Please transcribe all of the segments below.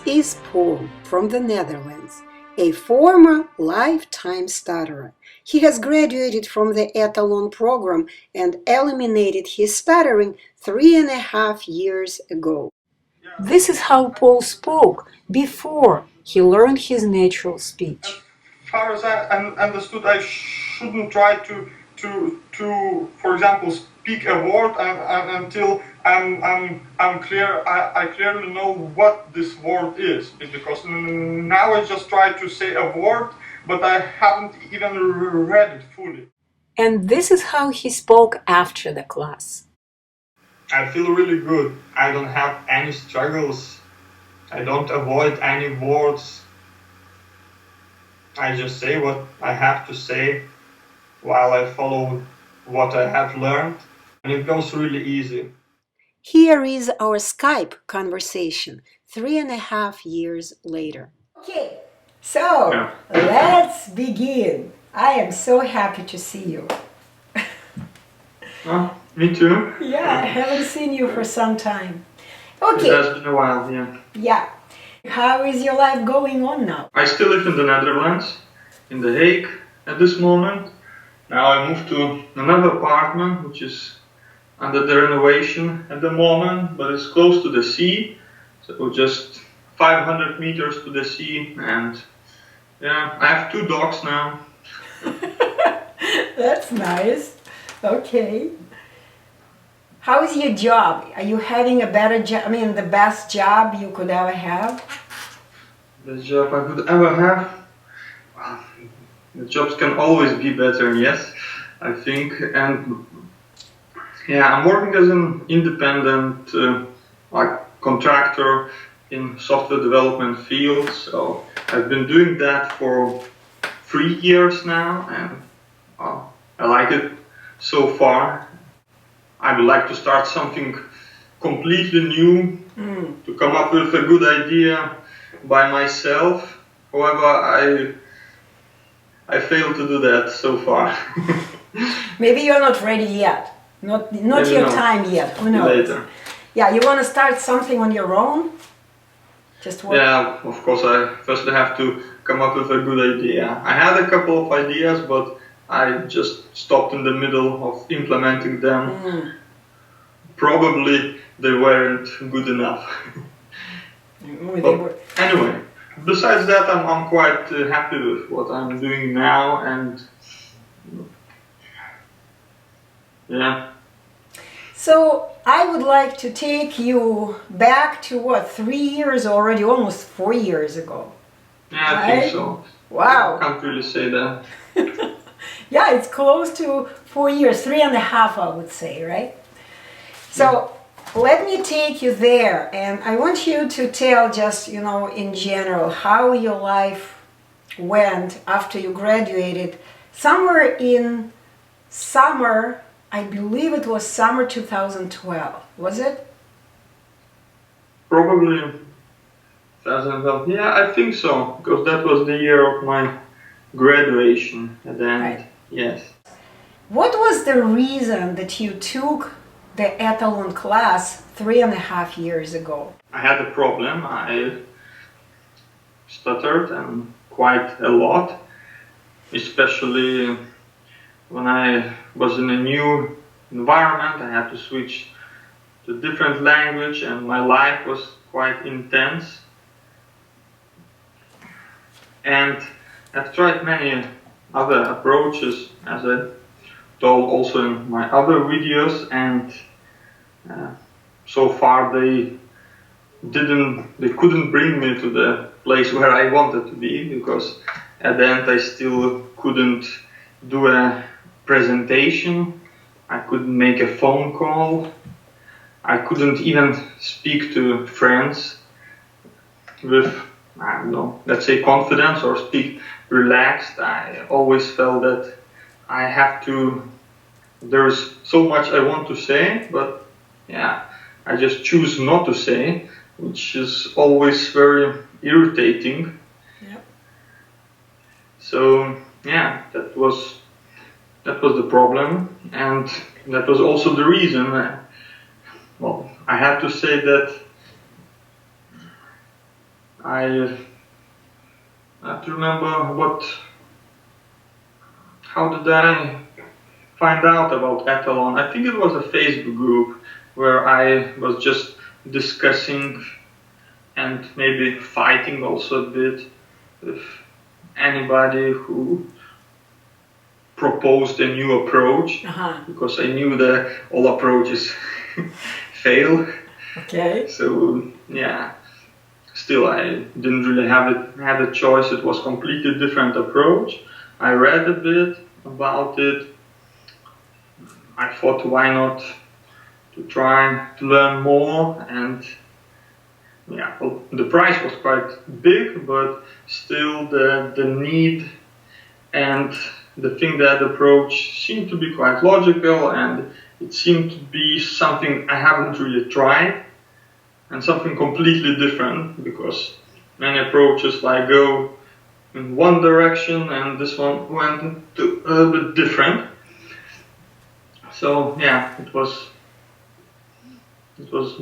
is Paul from the Netherlands, a former lifetime stutterer. He has graduated from the Etalon program and eliminated his stuttering 3.5 years ago. This is how Paul spoke before he learned his natural speech. As far as I understood, I shouldn't try to, for example, speak a word until I'm clear. I clearly know what this word is, because now I just try to say a word, but I haven't even read it fully. And this is how he spoke after the class. I feel really good. I don't have any struggles. I don't avoid any words. I just say what I have to say while I follow what I have learned, and it goes really easy. Here is our Skype conversation 3.5 years later. Okay, so let's begin. I am so happy to see you. Me too. Yeah, I haven't seen you for some time. Okay. It has been a while, yeah. Yeah. How is your life going on now? I still live in the Netherlands, in The Hague at this moment. Now I moved to another apartment, which is under the renovation at the moment, but it's close to the sea, so just 500 meters to the sea, and yeah, I have 2 dogs now. That's nice. Okay. How is your job? Are you having a better job? I mean, the best job you could ever have? The job I could ever have? Well, the jobs can always be better, yes, I think. And yeah, I'm working as an independent contractor in software development field. So I've been doing that for 3 years now, and I like it so far. I would like to start something completely new, to come up with a good idea by myself. However, I failed to do that so far. Maybe you're not ready yet. Not your time yet. Who knows? Later. Yeah, you want to start something on your own? Just work. Yeah, of course. I firstly have to come up with a good idea. I had a couple of ideas, but I just stopped in the middle of implementing them. Probably they weren't good enough. But anyway, besides that, I'm quite happy with what I'm doing now, and yeah. So I would like to take you back to what, 3 years already, almost 4 years ago. Yeah, I think so. Wow. I can't really say that. Yeah, it's close to 4 years, 3.5 I would say, right? So let me take you there, and I want you to tell just, in general, how your life went after you graduated. Somewhere in summer, I believe it was summer 2012, was it? Probably 2012. Yeah, I think so, because that was the year of my graduation at the end. Right. Yes. What was the reason that you took the Etalon class 3.5 years ago? I had a problem. I stuttered, and quite a lot, especially when I was in a new environment. I had to switch to a different language, and my life was quite intense. And I've tried many other approaches, as I told also in my other videos, and so far they couldn't bring me to the place where I wanted to be, because at the end I still couldn't do a presentation, I couldn't make a phone call, I couldn't even speak to friends with, I don't know, let's say confidence, or speak relaxed. I always felt that there's so much I want to say, but yeah, I just choose not to say, which is always very irritating. Yep. So yeah, that was the problem, and that was also the reason. Well, I have to say that I have to remember how did I find out about Etalon? I think it was a Facebook group where I was just discussing and maybe fighting also a bit with anybody who proposed a new approach, because I knew that all approaches fail. Okay. So yeah, still I didn't really had a choice. It was completely different approach. I read a bit about it. I thought, why not to try to learn more, and yeah, well, the price was quite big, but still the need and the thing that approach seemed to be quite logical, and it seemed to be something I haven't really tried, and something completely different, because many approaches like go in one direction and this one went into a little bit different. So yeah, it was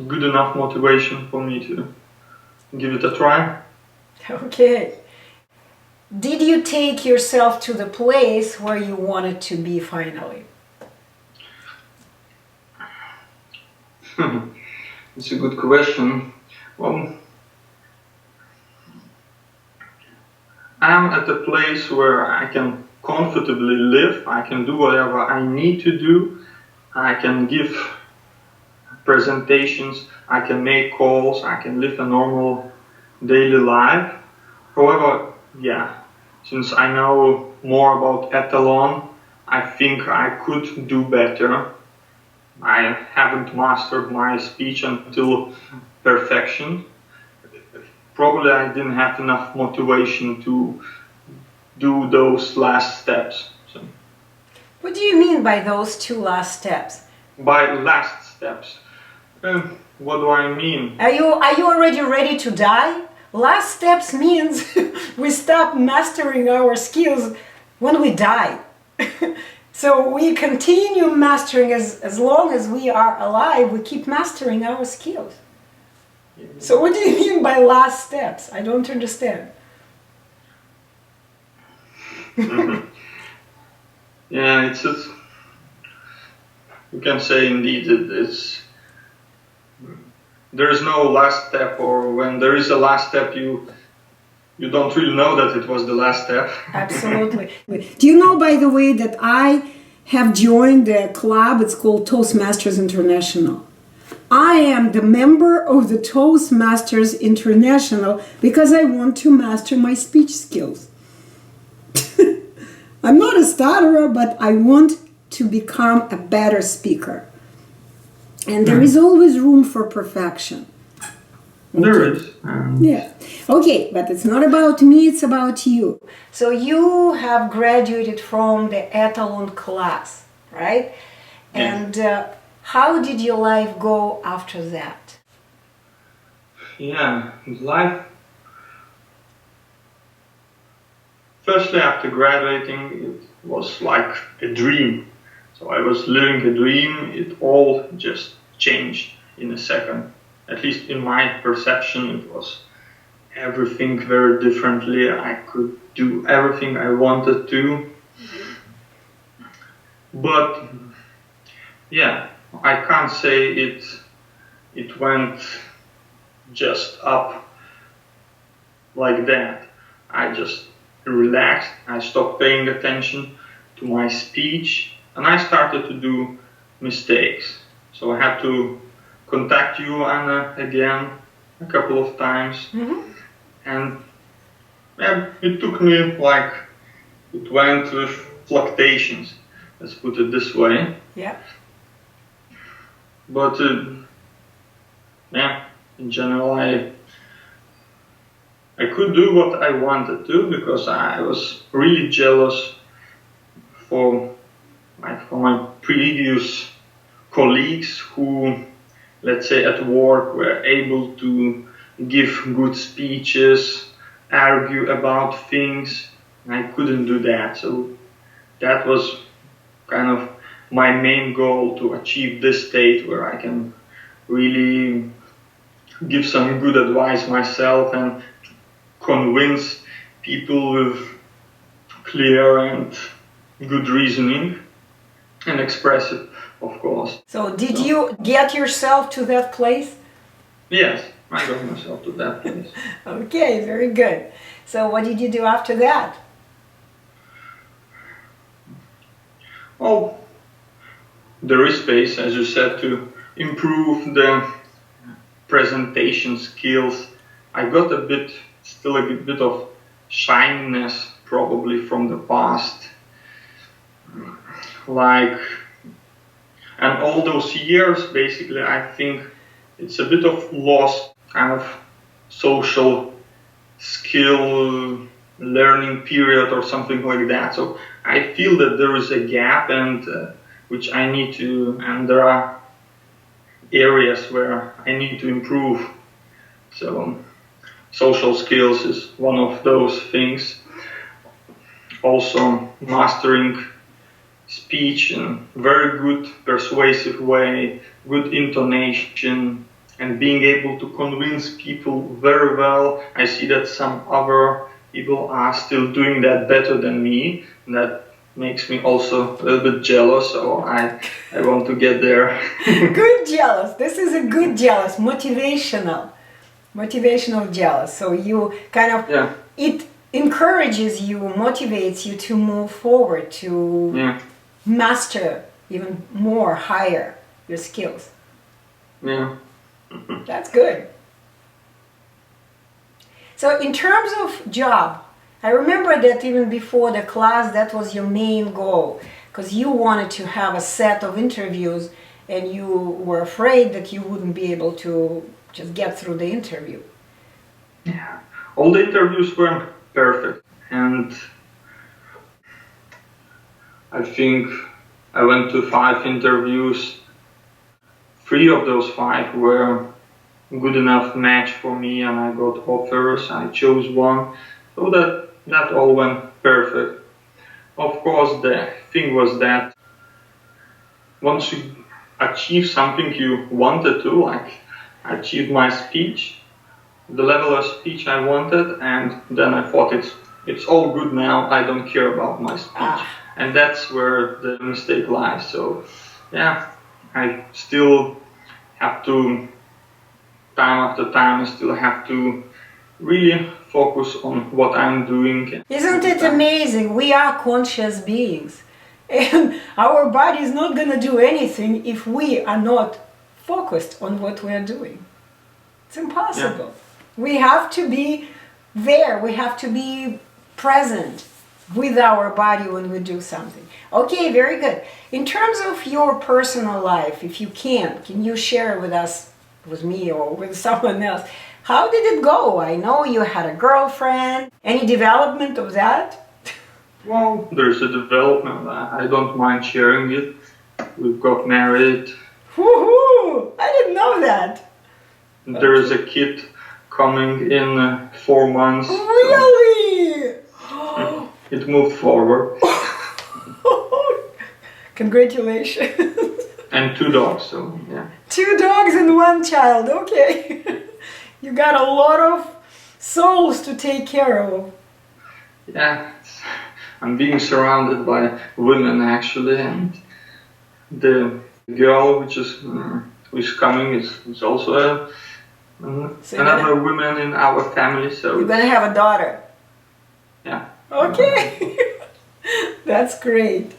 good enough motivation for me to give it a try. Okay. Did you take yourself to the place where you wanted to be finally? It's a good question. Well, I'm at a place where I can comfortably live. I can do whatever I need to do. I can give presentations, I can make calls, I can live a normal daily life. However, yeah, since I know more about Etalon, I think I could do better. I haven't mastered my speech until perfection. Probably I didn't have enough motivation to do those last steps. So, what do you mean by those two last steps? by last steps, what do I mean? Are you already ready to die? Last steps means we stop mastering our skills when we die. So we continue mastering as long as we are alive, we keep mastering our skills. So what do you mean by last steps? I don't understand. Yeah, you can say indeed there is no last step, or when there is a last step, you don't really know that it was the last step. Absolutely. Do you know, by the way, that I have joined a club? It's called Toastmasters International. I am the member of the Toastmasters International because I want to master my speech skills. I'm not a stutterer, but I want to become a better speaker. And there is always room for perfection. Okay. There is. Yeah. Okay, but it's not about me, it's about you. So you have graduated from the Etalon class, right? Yeah. And how did your life go after that? Yeah, life. Firstly, after graduating, it was like a dream. So I was living a dream. It all just changed in a second. At least in my perception, it was everything very differently. I could do everything I wanted to. But yeah, I can't say it went just up like that. I just relaxed. I stopped paying attention to my speech, and I started to do mistakes. So I had to contact you, Anna, again a couple of times. And yeah, it took me it went with fluctuations, let's put it this way. Yeah. But yeah, in general, I could do what I wanted to, because I was really jealous for my previous colleagues who, let's say, at work were able to give good speeches, argue about things. I couldn't do that. So that was kind of my main goal, to achieve this state where I can really give some good advice myself and convince people with clear and good reasoning and express it, of course. So did you get yourself to that place? Yes, I got myself to that place. Okay, very good. So what did you do after that? Well, there is space, as you said, to improve the presentation skills. I got still a bit of shyness probably from the past. And all those years, basically, I think it's a bit of lost kind of social skill learning period or something like that. So I feel that there is a gap, and which I need to, and there are areas where I need to improve. So social skills is one of those things. Also mastering speech in very good persuasive way, good intonation, and being able to convince people very well. I see that some other people are still doing that better than me, and that makes me also a little bit jealous, so I want to get there. Good jealous. This is a good jealous, motivational jealous. So you kind of, it encourages you, motivates you to move forward, to master even more, higher your skills. Yeah. That's good. So in terms of job, I remember that even before the class, that was your main goal, because you wanted to have a set of interviews and you were afraid that you wouldn't be able to just get through the interview. Yeah, all the interviews were perfect, and I think I went to 5 interviews. 3 of those 5 were good enough match for me, and I got offers. I chose one, so that all went perfect. Of course, the thing was that once you achieve something you wanted to, like I achieved my speech, the level of speech I wanted, and then I thought it's all good now, I don't care about my speech. And that's where the mistake lies. So yeah, I still have to, time after time, I still have to really focus on what I'm doing. Isn't it amazing? We are conscious beings, and our body is not going to do anything if we are not focused on what we are doing. It's impossible. Yeah. We have to be there, we have to be present with our body when we do something. Okay, very good. In terms of your personal life, if you can you share with us, with me or with someone else, how did it go? I know you had a girlfriend. Any development of that? Well, there's a development. I don't mind sharing it. We've got married. Woohoo! I didn't know that. There is a kid coming in 4 months. Really? So it moved forward. Congratulations. And 2 dogs, so yeah. 2 dogs and 1 child, okay. You got a lot of souls to take care of. Yeah, I'm being surrounded by women actually, and the girl which is coming is also another woman in our family. So you're gonna have a daughter. Yeah. Okay. That's great.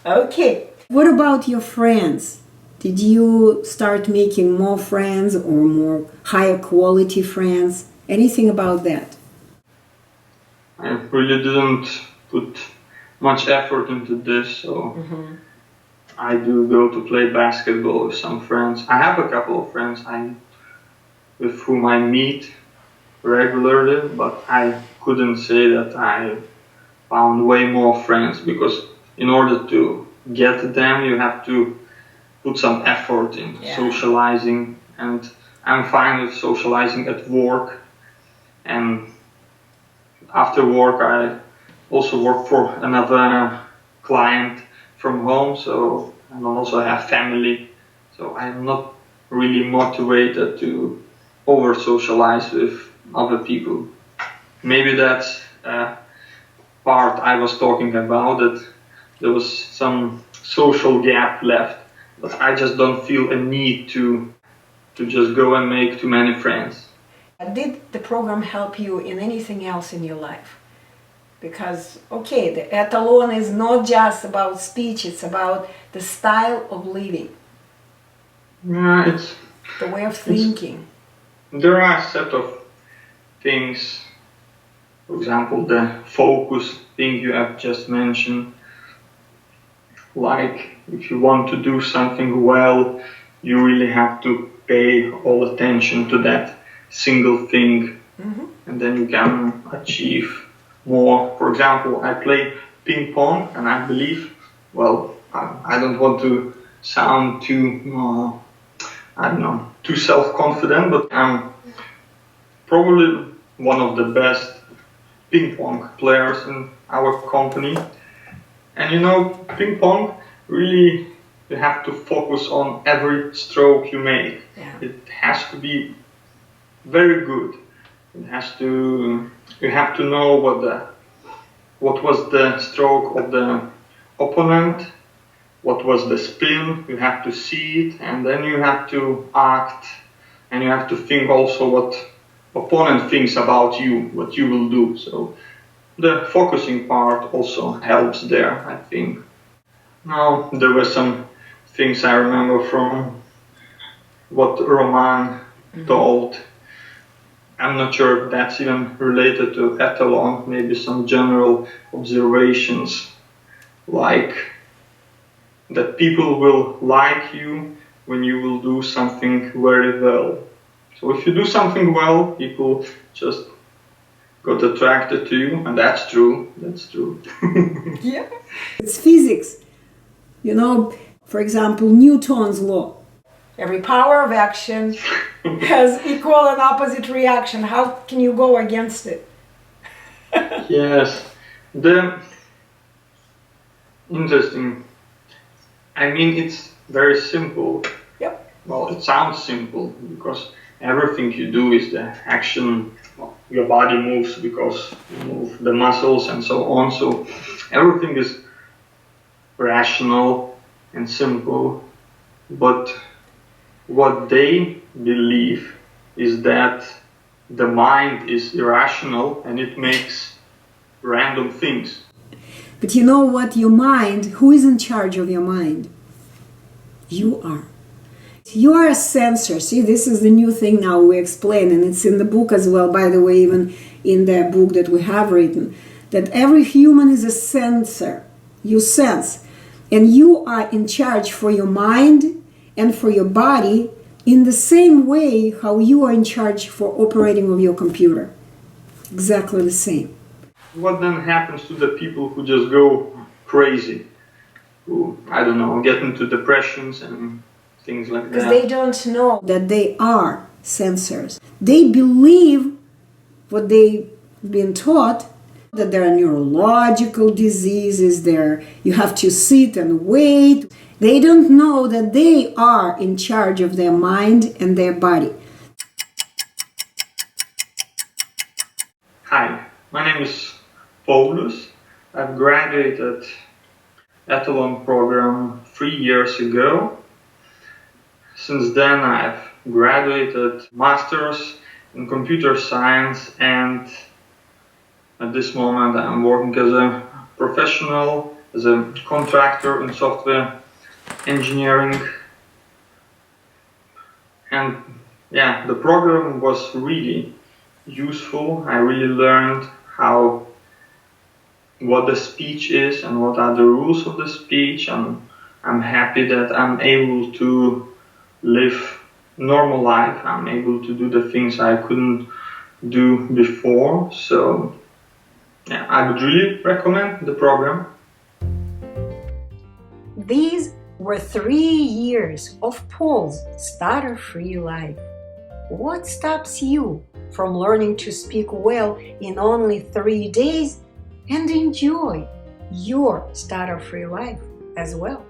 Okay. What about your friends? Did you start making more friends or more higher quality friends? Anything about that? I really didn't put much effort into this, so I do go to play basketball with some friends. I have a couple of friends with whom I meet regularly, but I couldn't say that I found way more friends, because in order to get them you have to put some effort in socializing, and I'm fine with socializing at work, and after work I also work for another client from home, so I also have family, so I'm not really motivated to over socialize with other people. maybe that's part I was talking about, that there was some social gap left, but I just don't feel a need to just go and make too many friends. Did the program help you in anything else in your life? Because, okay, the Etalon is not just about speech, it's about the style of living. Yeah, it's the way of thinking. There are a set of things, for example, the focus thing you have just mentioned. Like, if you want to do something well, you really have to pay all attention to that single thing, and then you can achieve more. For example, I play ping pong, and I believe, well, I don't want to sound too, I don't know, too self-confident, but I'm probably one of the best ping pong players in our company. And you know, ping pong, really, you have to focus on every stroke you make. Yeah. It has to be very good. It has to, you have to know what was the stroke of the opponent, what was the spin, you have to see it, and then you have to act, and you have to think also what opponent thinks about you, what you will do. So the focusing part also helps there, I think. Now, there were some things I remember from what Roman told. I'm not sure if that's even related to Etalon, maybe some general observations, like that people will like you when you will do something very well. So if you do something well, people just got attracted to you, and that's true, that's true. Yeah. It's physics. You know, for example, Newton's law. Every power of action has equal and opposite reaction. How can you go against it? Yes, interesting. I mean, it's very simple. Yep. Well, it sounds simple because everything you do is the action. Well, your body moves because you move the muscles and so on. So everything is rational and simple. But what they believe is that the mind is irrational and it makes random things. But you know what? Your mind, who is in charge of your mind? You are. You are a sensor. See, this is the new thing now we explain, and it's in the book as well, by the way, even in the book that we have written, that every human is a sensor. You sense. And you are in charge for your mind and for your body in the same way how you are in charge for operating of your computer. Exactly the same. What then happens to the people who just go crazy? Who, I don't know, get into depressions and things like that? Because they don't know that they are sensors. They believe what they've been taught, that there are neurological diseases there. You have to sit and wait. They don't know that they are in charge of their mind and their body. Hi, my name is Paulius. I've graduated Etalon program 3 years ago. Since then I've graduated Masters in Computer Science, and at this moment I'm working as a professional, as a contractor in software engineering. And yeah, the program was really useful. I really learned what the speech is and what are the rules of the speech, and I'm happy that I'm able to live normal life. I'm able to do the things I couldn't do before. So yeah, I would really recommend the program. These were 3 years of Paul's stutter-free life. What stops you from learning to speak well in only 3 days and enjoy your stutter-free life as well?